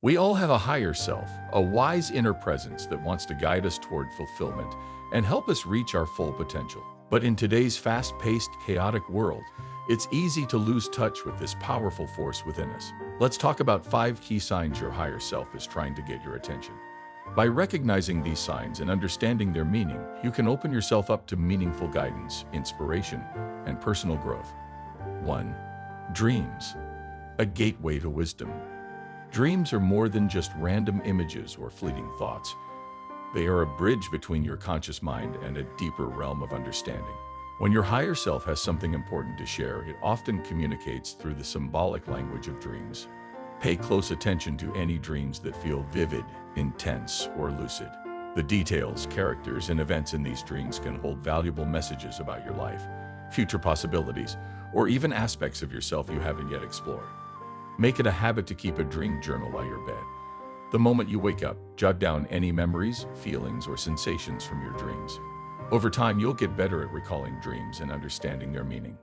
We all have a higher self, a wise inner presence that wants to guide us toward fulfillment and help us reach our full potential. But in today's fast-paced, chaotic world, it's easy to lose touch with this powerful force within us. Let's talk about 5 key signs your higher self is trying to get your attention. By recognizing these signs and understanding their meaning, you can open yourself up to meaningful guidance, inspiration, and personal growth. 1. Dreams, a gateway to wisdom. Dreams are more than just random images or fleeting thoughts. They are a bridge between your conscious mind and a deeper realm of understanding. When your higher self has something important to share, it often communicates through the symbolic language of dreams. Pay close attention to any dreams that feel vivid, intense, or lucid. The details, characters, and events in these dreams can hold valuable messages about your life, future possibilities, or even aspects of yourself you haven't yet explored. Make it a habit to keep a dream journal by your bed. The moment you wake up, jot down any memories, feelings, or sensations from your dreams. Over time, you'll get better at recalling dreams and understanding their meaning.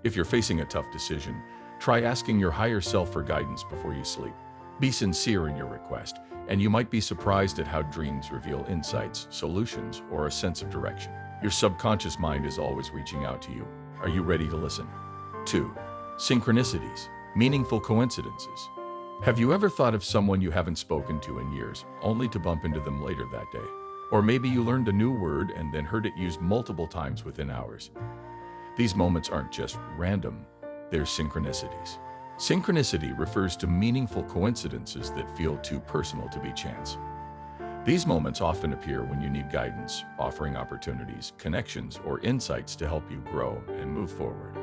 If you're facing a tough decision, try asking your higher self for guidance before you sleep. Be sincere in your request, and you might be surprised at how dreams reveal insights, solutions, or a sense of direction. Your subconscious mind is always reaching out to you. Are you ready to listen? 2. Synchronicities, meaningful coincidences. Have you ever thought of someone you haven't spoken to in years, only to bump into them later that day? Or maybe you learned a new word and then heard it used multiple times within hours. These moments aren't just random, they're synchronicities. Synchronicity refers to meaningful coincidences that feel too personal to be chance. These moments often appear when you need guidance, offering opportunities, connections, or insights to help you grow and move forward.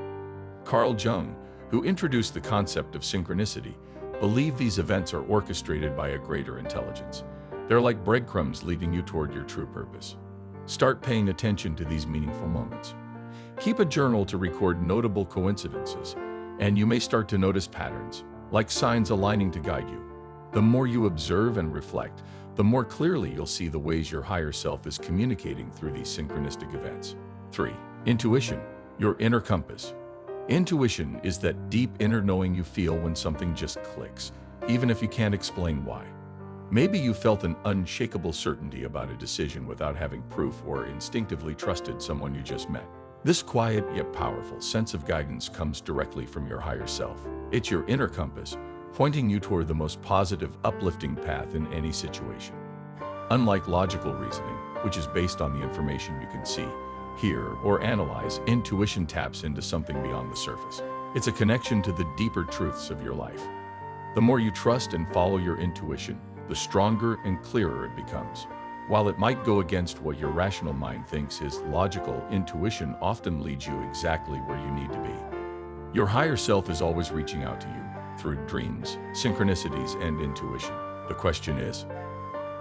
Carl Jung, who introduced the concept of synchronicity, believed these events are orchestrated by a greater intelligence. They're like breadcrumbs leading you toward your true purpose. Start paying attention to these meaningful moments. Keep a journal to record notable coincidences, and you may start to notice patterns, like signs aligning to guide you. The more you observe and reflect, the more clearly you'll see the ways your higher self is communicating through these synchronistic events. 3. Intuition, your inner compass. Intuition is that deep inner knowing you feel when something just clicks, even if you can't explain why. Maybe you felt an unshakable certainty about a decision without having proof, or instinctively trusted someone you just met. This quiet yet powerful sense of guidance comes directly from your higher self. It's your inner compass, pointing you toward the most positive, uplifting path in any situation. Unlike logical reasoning, which is based on the information you can see, hear, or analyze, intuition taps into something beyond the surface. It's a connection to the deeper truths of your life. The more you trust and follow your intuition, the stronger and clearer it becomes. While it might go against what your rational mind thinks is logical, intuition often leads you exactly where you need to be. Your higher self is always reaching out to you through dreams, synchronicities, and intuition. The question is,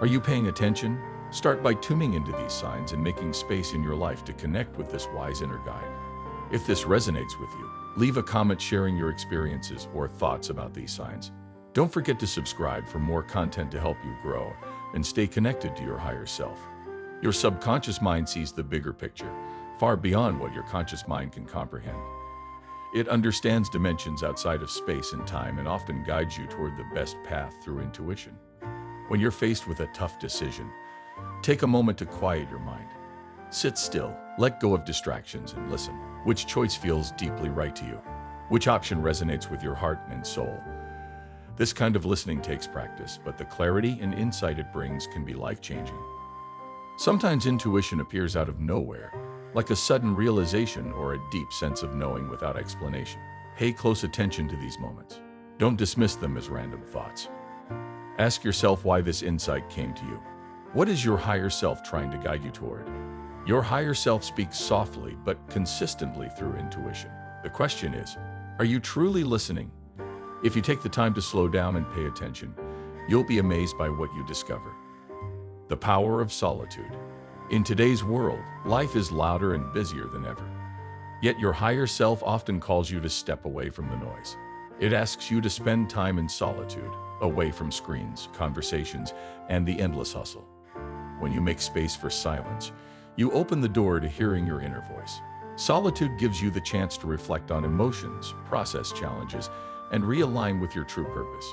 are you paying attention? Start by tuning into these signs and making space in your life to connect with this wise inner guide. If this resonates with you, leave a comment sharing your experiences or thoughts about these signs. Don't forget to subscribe for more content to help you grow and stay connected to your higher self. Your subconscious mind sees the bigger picture, far beyond what your conscious mind can comprehend. It understands dimensions outside of space and time and often guides you toward the best path through intuition. When you're faced with a tough decision, take a moment to quiet your mind. Sit still, let go of distractions, and listen. Which choice feels deeply right to you? Which option resonates with your heart and soul? This kind of listening takes practice, but the clarity and insight it brings can be life-changing. Sometimes intuition appears out of nowhere, like a sudden realization or a deep sense of knowing without explanation. Pay close attention to these moments. Don't dismiss them as random thoughts. Ask yourself why this insight came to you. What is your higher self trying to guide you toward? Your higher self speaks softly but consistently through intuition. The question is, are you truly listening? If you take the time to slow down and pay attention, you'll be amazed by what you discover. The power of solitude. In today's world, life is louder and busier than ever. Yet your higher self often calls you to step away from the noise. It asks you to spend time in solitude, away from screens, conversations, and the endless hustle. When you make space for silence, you open the door to hearing your inner voice. Solitude gives you the chance to reflect on emotions, process challenges, and realign with your true purpose.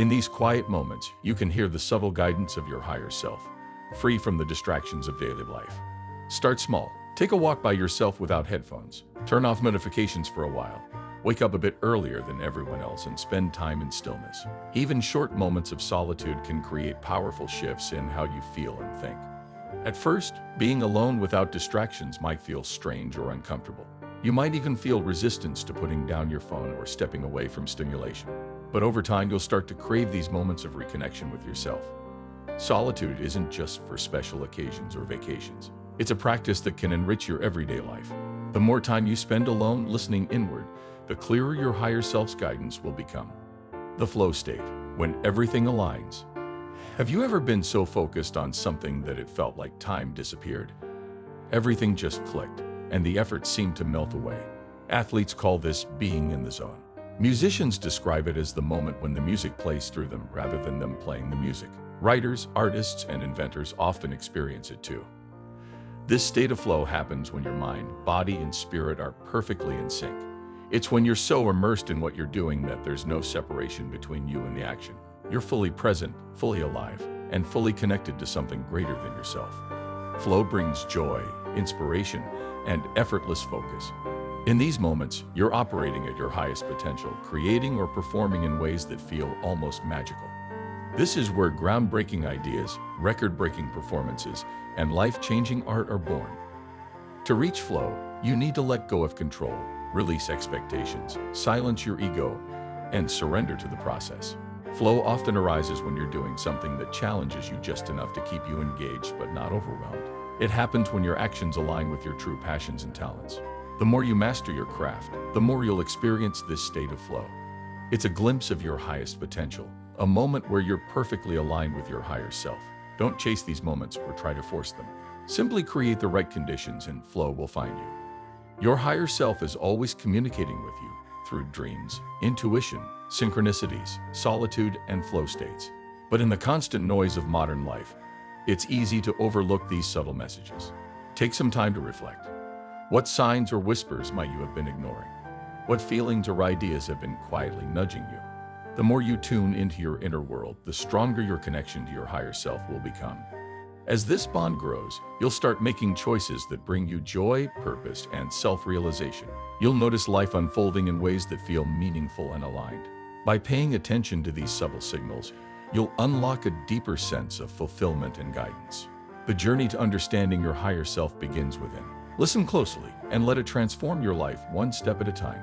In these quiet moments, you can hear the subtle guidance of your higher self, free from the distractions of daily life. Start small. Take a walk by yourself without headphones. Turn off notifications for a while. Wake up a bit earlier than everyone else and spend time in stillness. Even short moments of solitude can create powerful shifts in how you feel and think. At first, being alone without distractions might feel strange or uncomfortable. You might even feel resistance to putting down your phone or stepping away from stimulation. But over time, you'll start to crave these moments of reconnection with yourself. Solitude isn't just for special occasions or vacations. It's a practice that can enrich your everyday life. The more time you spend alone listening inward, the clearer your higher self's guidance will become. The flow state, when everything aligns. Have you ever been so focused on something that it felt like time disappeared? Everything just clicked, and the effort seemed to melt away. Athletes call this being in the zone. Musicians describe it as the moment when the music plays through them rather than them playing the music. Writers, artists, and inventors often experience it too. This state of flow happens when your mind, body, and spirit are perfectly in sync. It's when you're so immersed in what you're doing that there's no separation between you and the action. You're fully present, fully alive, and fully connected to something greater than yourself. Flow brings joy, inspiration, and effortless focus. In these moments, you're operating at your highest potential, creating or performing in ways that feel almost magical. This is where groundbreaking ideas, record-breaking performances, and life-changing art are born. To reach flow, you need to let go of control, release expectations, silence your ego, and surrender to the process. Flow often arises when you're doing something that challenges you just enough to keep you engaged but not overwhelmed. It happens when your actions align with your true passions and talents. The more you master your craft, the more you'll experience this state of flow. It's a glimpse of your highest potential, a moment where you're perfectly aligned with your higher self. Don't chase these moments or try to force them. Simply create the right conditions and flow will find you. Your higher self is always communicating with you through dreams, intuition, synchronicities, solitude, and flow states. But in the constant noise of modern life, it's easy to overlook these subtle messages. Take some time to reflect. What signs or whispers might you have been ignoring? What feelings or ideas have been quietly nudging you? The more you tune into your inner world, the stronger your connection to your higher self will become. As this bond grows, you'll start making choices that bring you joy, purpose, and self-realization. You'll notice life unfolding in ways that feel meaningful and aligned. By paying attention to these subtle signals, you'll unlock a deeper sense of fulfillment and guidance. The journey to understanding your higher self begins within. Listen closely and let it transform your life one step at a time.